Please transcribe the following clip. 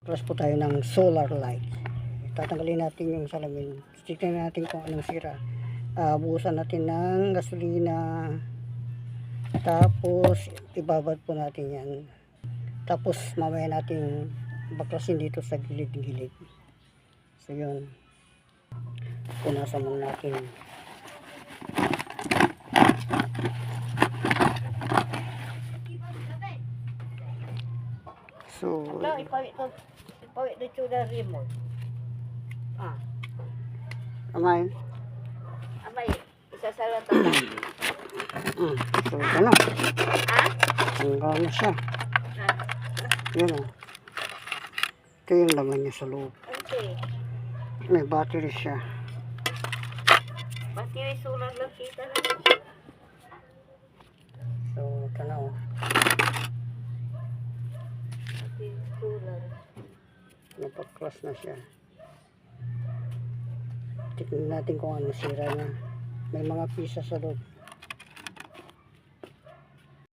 Plus po tayo ng solar light. Tatanggalin natin yung salamin. Tignan natin kung anong sira. Buhusan natin ng gasolina. Tapos ibabad po natin yan. Tapos mamaya natin baklasin dito sa gilid-gilid. So yun. Punasan muna natin. So Ipawit na tsura remote. amay. Amay, isasalat na. So ito na. Tanggal na siya. Yun o. Ito yung laman niya sa loob. Okay. May battery siya. Battery solar lang kita na. So ito na o. Battery solar. Napaklas na siya. Tignan natin kung ano sira niya. May mga pisa sa loob.